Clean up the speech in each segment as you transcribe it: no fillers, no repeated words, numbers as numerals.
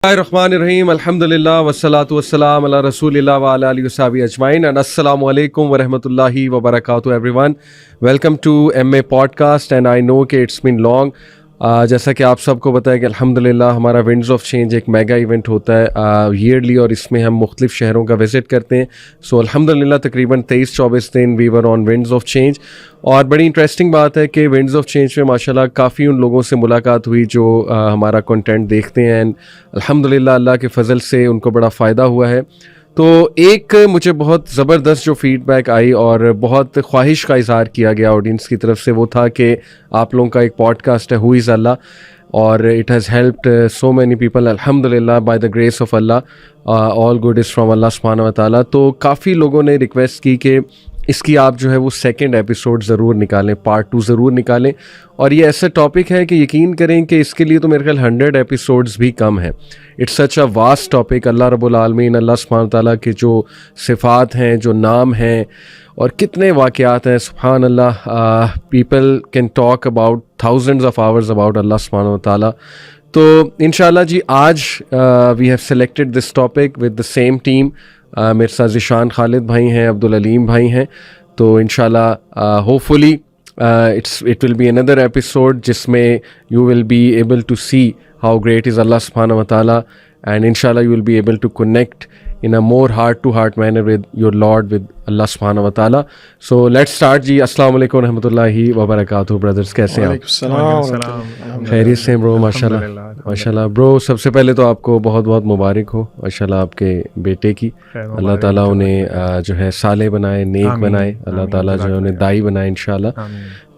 الرحمن الرحیم الحمد للہ والصلاۃ والسلام علی رسول اللہ وعلی آلہ وصحبہ اجمعین اینڈ السلام علیکم ورحمۃ اللہ وبرکاتہ everyone. Welcome to M A podcast and I know کہ اٹس بین لانگ. جیسا کہ آپ سب کو پتہ ہے کہ الحمد للہ ہمارا ونڈز آف چینج ایک میگا ایونٹ ہوتا ہے ایئرلی اور اس میں ہم مختلف شہروں کا وزٹ کرتے ہیں. سو الحمد للہ تقریباً 23-24 دن وی ور آن ونڈز آف چینج. اور بڑی انٹرسٹنگ بات ہے کہ ونڈز آف چینج میں ماشاء اللہ کافی ان لوگوں سے ملاقات ہوئی جو ہمارا کنٹینٹ دیکھتے ہیں اینڈ الحمد للہ اللہ کے فضل سے ان کو بڑا فائدہ ہوا ہے. تو ایک مجھے بہت زبردست جو فیڈ بیک آئی اور بہت خواہش کا اظہار کیا گیا آڈینس کی طرف سے وہ تھا کہ آپ لوگوں کا ایک پوڈ کاسٹ ہے ہو از اللہ اور it has helped so many people الحمد للہ by the grace of Allah. All good is from Allah سبحانہ و تعالیٰ. تو کافی لوگوں نے ریکویسٹ کی کہ اس کی آپ جو ہے وہ سیکنڈ ایپیسوڈ ضرور نکالیں, پارٹ 2 ضرور نکالیں. اور یہ ایسا ٹاپک ہے کہ یقین کریں کہ اس کے لیے تو میرے خیال 100 ایپیسوڈز بھی کم ہے. It's such a vast topic. اللہ رب العالمین اللہ سبحانہ تعالیٰ کے جو صفات ہیں, جو نام ہیں اور کتنے واقعات ہیں سبحان اللہ. People can talk about thousands of hours about Allah سبحانہ تعالیٰ. تو انشاءاللہ جی آج we have selected this topic with the same team. میرے ساتھ ذیشان خالد بھائی ہیں, عبدالعلیم بھائی ہیں. تو انشاءاللہ hope fully it will be another episode جس میں you will be able to see how great is Allah subhanahu wa ta'ala and inshallah you will be able to connect in a more heart to heart manner with your Lord, with Allah subhanahu wa ta'ala. So let's start جی. السلام علیکم رحمۃ اللہ وبرکاتہ. Brothers کیسے ہیں آپ؟ خیریت سے برو؟ ماشاء اللہ ماشاء اللہ برو. سب سے پہلے تو آپ کو بہت بہت مبارک ہو ماشاء اللہ آپ کے بیٹے کی. اللہ تعالیٰ انہیں جو ہے صالح بنائے, نیک بنائے. اللہ تعالیٰ جو ہے انہیں دائی بنائے انشاءاللہ.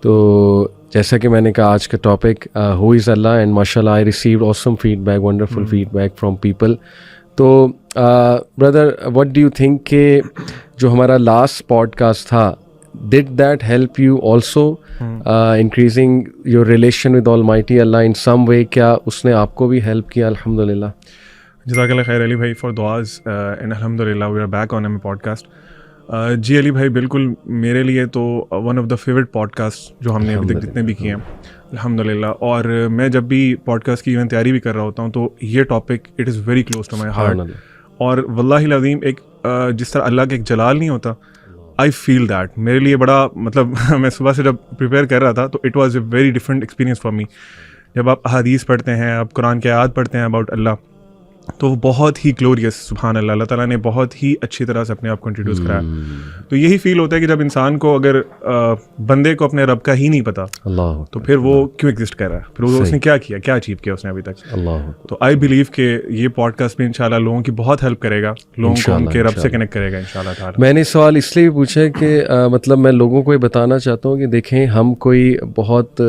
تو جیسا کہ میں نے کہا آج کا topic who is Allah and ماشاء اللہ I received awesome feedback, wonderful feedback from people. تو brother what do you think کہ جو ہمارا لاسٹ پوڈ کاسٹ تھا did that help you also increasing your relation with almighty Allah in some way? کیا اس نے آپ کو بھی ہیلپ کیا؟ الحمد للہ. جزاک اللہ خیر علی بھائی فار دعاز اینڈ الحمد للہ we are back on M podcast. جی علی بھائی بالکل میرے لیے تو one of the favourite podcast جو ہم نے ابھی تک جتنے بھی کیے ہیں الحمد للہ. اور میں جب بھی پوڈ کاسٹ کی ایون تیاری بھی کر رہا ہوتا ہوں تو یہ topic it is very close to my heart. اور واللہ العظیم ایک جس طرح اللہ کا ایک جلال نہیں ہوتا آئی فیل دیٹ میرے لیے بڑا مطلب میں صبح سے جب پریپیئر کر رہا تھا تو it was a very different experience for me. جب آپ احادیث پڑھتے ہیں, آپ قرآن کے آیات پڑھتے ہیں اباؤٹ اللہ تو وہ بہت ہی گلوریس سبحان اللہ. اللہ تعالیٰ نے بہت ہی اچھی طرح سے اپنے آپ کو انٹروڈیوس کرایا. تو یہی فیل ہوتا ہے کہ جب انسان کو اگر بندے کو اپنے رب کا ہی نہیں پتا تو پھر وہ کیوں ایگزسٹ کر رہا ہے, پھر اس نے کیا کیا, کیا اچیو کیا اس نے ابھی تک. تو آئی بلیو کہ یہ پوڈ کاسٹ بھی انشاءاللہ لوگوں کی بہت ہیلپ کرے گا, لوگوں کو ان کے رب سے کنیکٹ کرے گا انشاءاللہ تعالیٰ. میں نے سوال اس لیے پوچھا کہ مطلب میں لوگوں کو یہ بتانا چاہتا ہوں کہ دیکھیں ہم کوئی بہت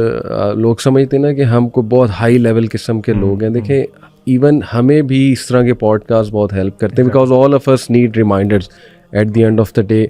لوگ سمجھتے ہیں نا کہ ہم کو بہت ہائی لیول قسم کے لوگ ہیں. دیکھیں ایون ہمیں بھی اس طرح کے پوڈ کاسٹ بہت ہیلپ کرتے ہیں because all of us need reminders at the end of the day.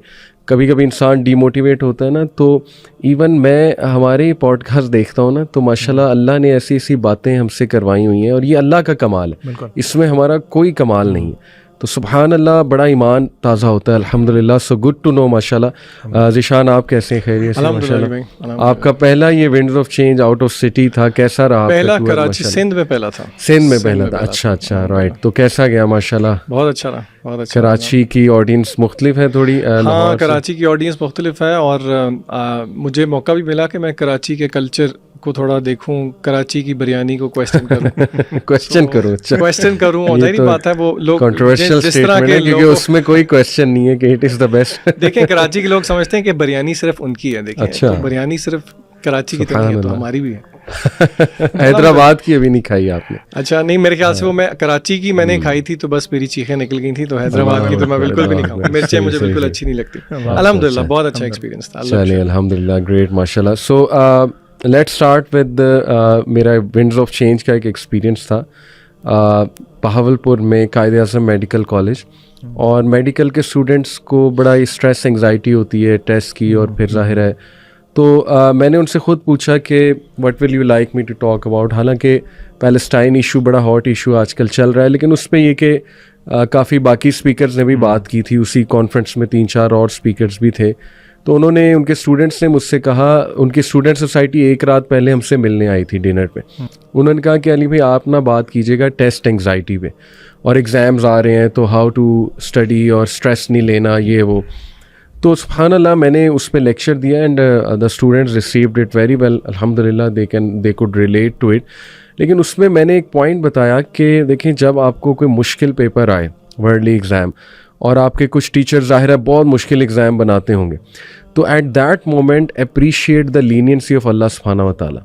کبھی کبھی انسان ڈی موٹیویٹ ہوتا ہے نا, تو ایون میں ہمارے پوڈ کاسٹ دیکھتا ہوں نا تو ماشاء اللہ اللہ نے ایسی ایسی باتیں ہم سے کروائی ہوئی ہیں اور یہ اللہ کا کمال ہے, اس میں ہمارا کوئی کمال نہیں ہے. تو سبحان اللہ بڑا ایمان تازہ ہوتا ہے الحمد للہ. سو گڈ ٹو نو ماشاء اللہ. ذیشان آپ کیسے ہیں؟ خیریت سے ماشاء اللہ. آپ کا پہلا یہ winds of change out of city تھا, کیسا رہا؟ پہلا کراچی سندھ میں پہلا تھا. سندھ میں پہلا تھا, اچھا اچھا رائٹ. تو کیسا گیا؟ ماشاء اللہ بہت اچھا رہا, بہت اچھا. کراچی کی آڈینس مختلف ہے تھوڑی؟ ہاں کراچی کی آڈینس مختلف ہے اور مجھے موقع بھی ملا کہ میں کراچی کے کلچر کو تھوڑا دیکھوں, کراچی کی بریانی کو کویسچن کروں. اور ظاہری بات ہے وہ لوگ جس طرح کے لوگ اس میں کوئی کویسچن نہیں ہے کہ اٹ از دا بیسٹ. دیکھیں کراچی کے لوگ سمجھتے ہیں کہ بریانی صرف ان کی ہے. دیکھیں بریانی صرف کراچی کی تو نہیں ہے, تو ہماری بھی ہے. حیدرآباد کی ابھی نہیں کھائی آپ نے؟ اچھا نہیں, میرے خیال سے وہ میں کراچی کی میں نے کھائی تھی تو بس میری چیخیں نکل گئی تھیں. تو حیدرآباد کی تو میں بالکل بھی نہیں کھاؤں, مرچیں مجھے بالکل اچھی نہیں لگتی. الحمد للہ بہت اچھا ایکسپیرینس تھا. چلیے الحمد للہ گریٹ ماشاء اللہ. سو لیٹ اسٹارٹ ود میرا ونڈز آف چینج کا ایک ایکسپیرینس تھا بہاولپور میں قائد اعظم میڈیکل کالج. اور میڈیکل کے اسٹوڈنٹس کو بڑا اسٹریس انگزائٹی ہوتی ہے ٹیسٹ کی, اور پھر ظاہر ہے تو میں نے ان سے خود پوچھا کہ what will you like me to talk about. حالانکہ پیلسٹائن ایشو بڑا ہاٹ ایشو آج کل چل رہا ہے, لیکن اس پہ یہ کہ کافی باقی اسپیکرز نے بھی بات کی تھی اسی کانفرنس میں, 3-4 اور اسپیکرز بھی تھے. تو انہوں نے ان کے اسٹوڈنٹس نے مجھ سے کہا, ان کی اسٹوڈنٹ سوسائٹی ایک رات پہلے ہم سے ملنے آئی تھی ڈنر پہ. انہوں نے کہا کہ علی بھائی آپ نا بات کیجیے گا ٹیسٹ انگزائٹی پہ, اور ایگزامز آ رہے ہیں تو ہاؤ ٹو اسٹڈی اور اسٹریس نہیں لینا یہ وہ. تو سبحان اللہ میں نے اس پہ لیکچر دیا and the students received it very well, الحمد للہ they could relate to it. لیکن اس میں نے ایک پوائنٹ بتایا کہ دیکھیں جب آپ کو کوئی مشکل پیپر آئے ورلڈلی ایگزام, اور آپ کے کچھ ٹیچر ظاہر ہے بہت مشکل ایگزام بناتے ہوں گے, تو at that moment appreciate the leniency of Allah سبحانہ و تعالیٰ,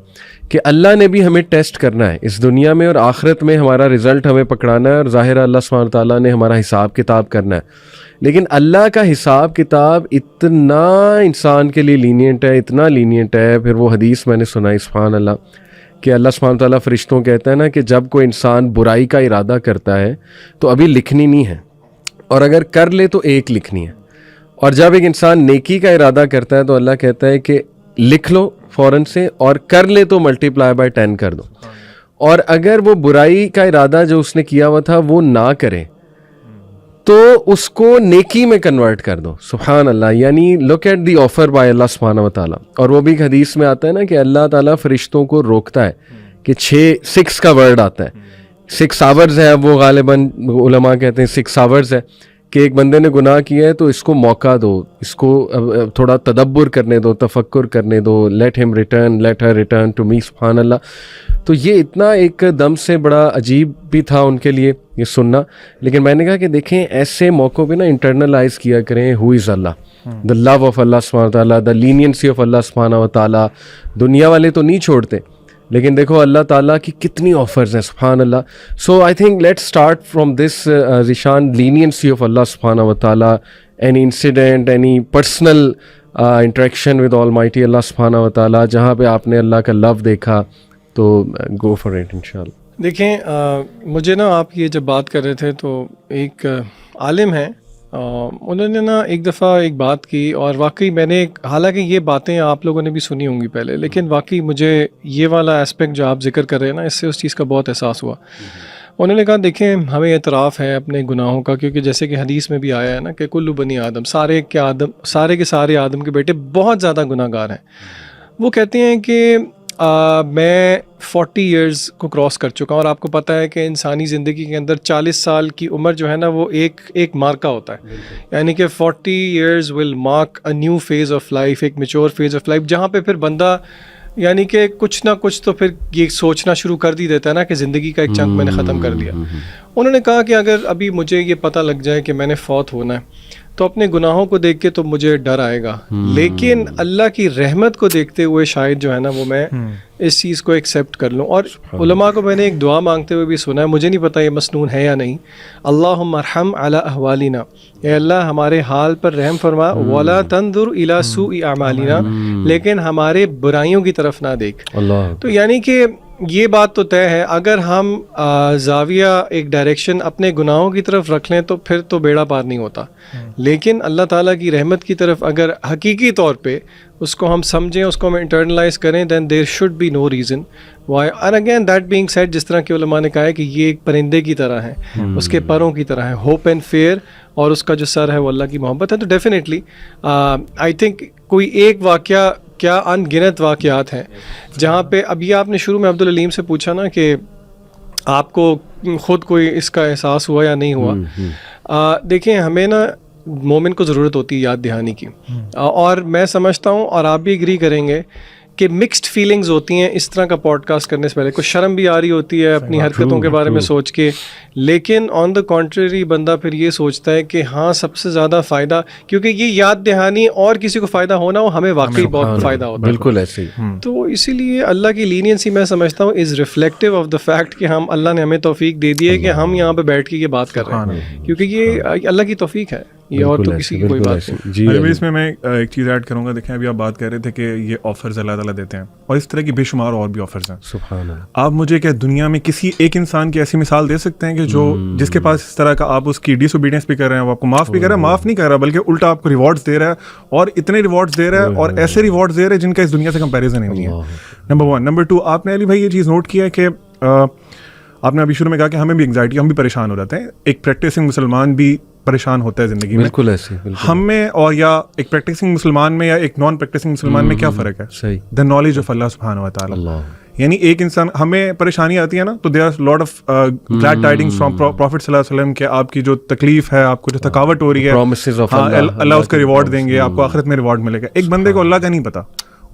کہ اللہ نے بھی ہمیں ٹیسٹ کرنا ہے اس دنیا میں, اور آخرت میں ہمارا رزلٹ ہمیں پکڑانا ہے, اور ظاہر اللہ سبحانہ و تعالیٰ نے ہمارا حساب کتاب کرنا ہے. لیکن اللہ کا حساب کتاب اتنا انسان کے لیے لینینٹ ہے, اتنا لینینٹ ہے. پھر وہ حدیث میں نے سنائی سبحان اللہ, کہ اللہ سبحانہ و تعالیٰ فرشتوں کہتا ہے نا کہ جب کوئی انسان برائی کا ارادہ کرتا ہے تو ابھی لکھنی نہیں ہے, اور اگر کر لے تو ایک لکھنی ہے, اور جب ایک انسان نیکی کا ارادہ کرتا ہے تو اللہ کہتا ہے کہ لکھ لو فوراً سے, اور کر لے تو ملٹیپلائی بائی 10 کر دو. اور اگر وہ برائی کا ارادہ جو اس نے کیا ہوا تھا وہ نہ کرے تو اس کو نیکی میں کنورٹ کر دو. سبحان اللہ, یعنی look at the offer by Allah سبحانہ و تعالیٰ. اور وہ بھی ایک حدیث میں آتا ہے نا کہ اللہ تعالیٰ فرشتوں کو روکتا ہے کہ 6 کا ورڈ آتا ہے, 6 آورز ہے, اب وہ غالباً علماء کہتے ہیں 6 آورز ہے, کہ ایک بندے نے گناہ کیا ہے تو اس کو موقع دو, اس کو تھوڑا تدبر کرنے دو, تفکر کرنے دو, let him return, let her return to me. سبحان اللہ. تو یہ اتنا ایک دم سے بڑا عجیب بھی تھا ان کے لیے یہ سننا. لیکن میں نے کہا کہ دیکھیں ایسے موقعوں پہ نا انٹرنلائز کیا کریں ہو is Allah, the love of Allah سبحانہ و تعالیٰ, دا لینینسی آف اللہ سبحانہ و تعالیٰ. دنیا والے تو نہیں چھوڑتے, لیکن دیکھو اللہ تعالیٰ کی کتنی آفرز ہیں سبحان اللہ. So I think let start from this Zeeshan, leniency of Allah سبحانہ و تعالیٰ, any incident, any personal interaction with almighty Allah سبحانہ و تعالیٰ, جہاں پہ آپ نے اللہ کا لو دیکھا, تو گو فار اٹ انشاءاللہ. دیکھیں مجھے نا آپ یہ جب بات کر رہے تھے تو ایک عالم ہیں, انہوں نے نا ایک دفعہ ایک بات کی, اور واقعی میں نے, حالانکہ یہ باتیں آپ لوگوں نے بھی سنی ہوں گی پہلے, لیکن واقعی مجھے یہ والا اسپیکٹ جو آپ ذکر کر رہے ہیں نا, اس سے اس چیز کا بہت احساس ہوا. انہوں نے کہا دیکھیں ہمیں اعتراف ہے اپنے گناہوں کا, کیونکہ جیسے کہ حدیث میں بھی آیا ہے نا کہ کل بنی آدم, سارے کے سارے آدم کے بیٹے بہت زیادہ گناہ گار ہیں. وہ کہتے ہیں کہ میں 40 ایئرز کو کراس کر چکا ہوں, اور آپ کو پتہ ہے کہ انسانی زندگی کے اندر 40 سال کی عمر جو ہے نا وہ ایک مارکا ہوتا ہے, یعنی کہ 40 years will mark a new phase of life, ایک میچور فیز آف لائف, جہاں پہ پھر بندہ یعنی کہ کچھ نہ کچھ تو پھر یہ سوچنا شروع کر دیتا ہے نا کہ زندگی کا ایک چنک میں نے ختم کر دیا. انہوں نے کہا کہ اگر ابھی مجھے یہ پتہ لگ جائے کہ میں نے فوت ہونا ہے تو اپنے گناہوں کو دیکھ کے تو مجھے ڈر آئے گا, لیکن اللہ کی رحمت کو دیکھتے ہوئے شاید جو ہے نا وہ میں اس چیز کو ایکسیپٹ کر لوں. اور علماء کو میں نے ایک دعا مانگتے ہوئے بھی سنا ہے, مجھے نہیں پتہ یہ مسنون ہے یا نہیں, اللہم ارحم علی احوالنا, اے اللہ ہمارے حال پر رحم فرما, ولا تنظر الی سوء اعمالنا, لیکن ہمارے برائیوں کی طرف نہ دیکھ. تو یعنی کہ یہ بات تو طے ہے, اگر ہم زاویہ ایک ڈائریکشن اپنے گناہوں کی طرف رکھ لیں تو پھر تو بیڑا پار نہیں ہوتا, لیکن اللہ تعالیٰ کی رحمت کی طرف اگر حقیقی طور پہ اس کو ہم سمجھیں, اس کو ہم انٹرنلائز کریں, then there should be no reason why. And again that being said, جس طرح کے علماء نے کہا ہے کہ یہ ایک پرندے کی طرح ہے, اس کے پروں کی طرح ہے, ہوپ اینڈ فیئر, اور اس کا جو سر ہے وہ اللہ کی محبت ہے. تو ڈیفینیٹلی آئی تھنک کوئی ایک واقعہ, کیا ان گنت واقعات ہیں جہاں پہ, ابھی آپ نے شروع میں عبدالعلیم سے پوچھا نا کہ آپ کو خود کوئی اس کا احساس ہوا یا نہیں ہوا. دیکھیں ہمیں نا مومن کو ضرورت ہوتی ہے یاد دہانی کی, اور میں سمجھتا ہوں اور آپ بھی ایگری کریں گے کہ مکسڈ فیلنگز ہوتی ہیں اس طرح کا پوڈ کاسٹ کرنے سے پہلے. کچھ شرم بھی آ رہی ہوتی ہے اپنی حرکتوں کے بارے میں سوچ کے, لیکن آن دا کانٹریری بندہ پھر یہ سوچتا ہے کہ ہاں سب سے زیادہ فائدہ, کیونکہ یہ یاد دہانی اور کسی کو فائدہ ہونا ہو, ہمیں واقعی بہت فائدہ ہوتا ہے. بالکل ایسے ہی. تو اسی لیے اللہ کی لینینسی میں سمجھتا ہوں از ریفلیکٹیو آف دا فیکٹ کہ ہم, اللہ نے ہمیں توفیق دے دی ہے کہ ہم یہاں پہ بیٹھ کے یہ بات کر رہے ہیں, کیونکہ یہ اللہ کی توفیق ہے, یہ اور تو کسی کی کوئی بات نہیں. جی اس میں ایک چیز ایڈ کروں گا. دیکھیں ابھی آپ بات کر رہے تھے کہ یہ آفرز اللہ تعالیٰ دیتے ہیں, اور اس طرح کی بے شمار اور بھی آفرز ہیں. سبحان اللہ. آپ مجھے کیا دنیا میں کسی ایک انسان کی ایسی مثال دے سکتے ہیں کہ جو جس کے پاس اس طرح کا, آپ اس کی ڈس اوبیڈینس بھی کر رہے ہیں, وہ آپ کو معاف بھی کر رہا ہے, معاف نہیں کر رہا بلکہ الٹا آپ کو ریوارڈز دے رہا ہے, اور اتنے ریوارڈز دے رہا ہے, اور ایسے ریوارڈز دے رہا ہے جن کا اس دنیا سے کمپیریزن ہی نہیں ہے. نمبر 1. نمبر 2, آپ نے علی بھائی یہ چیز نوٹ کیا ہے کہ آپ نے ابھی شروع میں کہا کہ ہمیں بھی انگزائٹی, ہم بھی پریشان ہو جاتے ہیں. ایک پریکٹسنگ مسلمان بھی پریشان ہوتا ہے زندگی میں. بالکل ایسے ہم میں اور یا ایک پریکٹسنگ مسلمان میں یا ایک نان پریکٹسنگ مسلمان میں کیا فرق ہے؟ صحیح. دا نالج آف اللہ سبحانہ و تعالیٰ. یعنی ایک انسان, ہمیں پریشانی آتی ہے نا, تو there are lot of glad tidings from prophet صلی اللہ علیہ وسلم کہ آپ کی جو تکلیف ہے, آپ کو جو تھکاوٹ ہو رہی ہے, اللہ اس کا ریوارڈ دیں گے, آپ کو آخرت میں ریوارڈ ملے گا. ایک بندے کو اللہ کا نہیں پتا,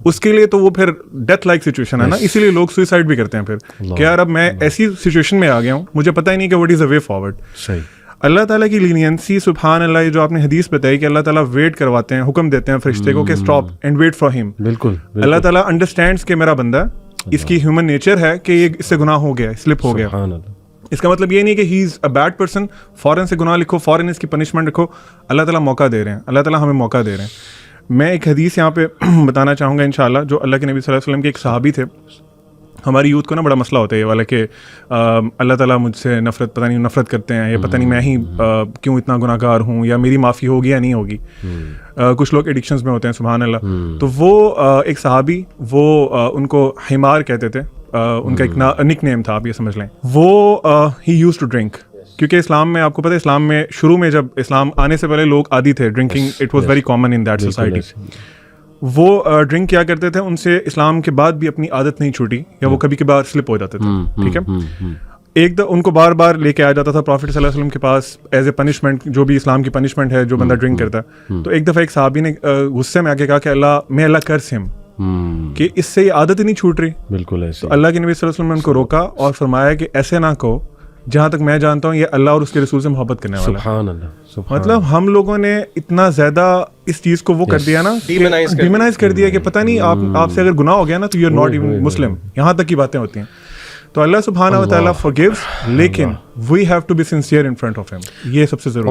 اس کے لیے تو وہ پھر ڈیتھ لائک سچویشن ہے نا, اسی لیے لوگ سوئسائڈ بھی کرتے ہیں پھر کہ یار اب میں ایسی سچویشن میں آ گیا ہوں, مجھے پتہ ہی نہیں کہ what is a way forward. صحیح. اللہ تعالیٰ کی لینینسی سبحان اللہ, جو آپ نے حدیث بتائی کہ اللہ تعالیٰ ویٹ کرواتے ہیں, حکم دیتے ہیں فرشتے کو کہ اسٹاپ اینڈ ویٹ فار ہم. بالکل. اللہ تعالیٰ انڈرسٹینڈس کہ میرا بندہ, اس کی ہیومن نیچر ہے کہ یہ اس سے گناہ ہو گیا, سلپ ہو گیا. اس کا مطلب یہ نہیں کہ ہی از اے بیڈ پرسن, فوراً سے گناہ لکھو, فوراً اس کی پنشمنٹ رکھو. اللہ تعالیٰ موقع دے رہے ہیں, اللہ تعالیٰ ہمیں موقع دے رہے ہیں. میں ایک حدیث یہاں پہ بتانا چاہوں گا انشاءاللہ, جو اللہ کے نبی صلی اللہ علیہ وسلم کے ایک صحابی تھے. ہماری یوتھ کو نا بڑا مسئلہ ہوتا ہے یہ والا کہ اللہ تعالیٰ مجھ سے پتہ نہیں نفرت کرتے ہیں, یا پتہ نہیں میں ہی کیوں اتنا گناہ گار ہوں, یا میری معافی ہوگی یا نہیں ہوگی. کچھ لوگ ایڈکشنز میں ہوتے ہیں سبحان اللہ. تو وہ ایک صحابی, وہ ان کو حمار کہتے تھے, ان کا ایک نک نیم تھا, آپ یہ سمجھ لیں. وہ ہی یوز ٹو ڈرنک, کیونکہ اسلام میں آپ کو پتہ ہے, اسلام میں شروع میں جب اسلام آنے سے پہلے لوگ عادی تھے drinking, it was very common in that society. وہ ڈرنک کیا کرتے تھے, ان سے اسلام کے بعد بھی اپنی عادت نہیں چھوٹی, یا وہ کبھی کبھار سلپ ہو جاتے تھے. ٹھیک ہے, ایک ان کو بار بار لے کے آیا جاتا تھا پروفٹ صلی اللہ علیہ وسلم کے پاس ایز اے پنشمنٹ, جو بھی اسلام کی پنشمنٹ ہے جو بندہ ڈرنک کرتا ہے. تو ایک دفعہ ایک صحابی نے غصے میں آ کے کہا کہ اللہ کرس ہم, کہ اس سے یہ عادت ہی نہیں چھوٹ رہی. بالکل ایسے. تو اللہ کے نبی صلی اللہ علیہ وسلم نے ان کو روکا اور فرمایا کہ ایسے نہ کہو, جہاں تک میں جانتا ہوں یہ اللہ اور اس کے رسول سے محبت کرنے والا ہے. سبحان اللہ. مطلب ہم لوگوں نے اتنا زیادہ اس چیز کو وہ کر دیا نا, ڈیمونائز کر دیا کہ پتہ نہیں آپ سے اگر گناہ ہو گیا نا تو یو آر ناٹ ایون مسلم, یہاں تک کی باتیں ہوتی ہیں. تو اللہ سبحانہ و تعالیٰ forgives, لیکن we have to be sincere in front of him. یہ سب سے ضروری.